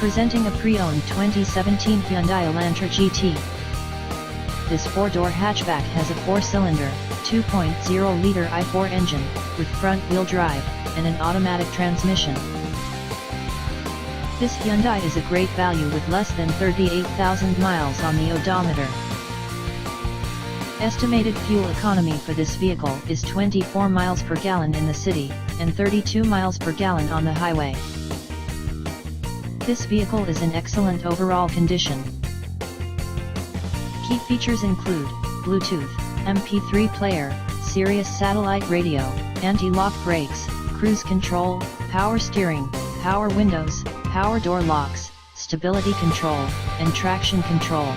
Presenting a pre-owned 2017 Hyundai Elantra GT. This 4-door hatchback has a 4-cylinder, 2.0-liter i4 engine, with front-wheel drive, and an automatic transmission. This Hyundai is a great value with less than 38,000 miles on the odometer. Estimated fuel economy for this vehicle is 24 miles per gallon in the city, and 32 miles per gallon on the highway. This vehicle is in excellent overall condition. Key features include Bluetooth, MP3 player, Sirius satellite radio, anti-lock brakes, cruise control, power steering, power windows, power door locks, stability control, and traction control.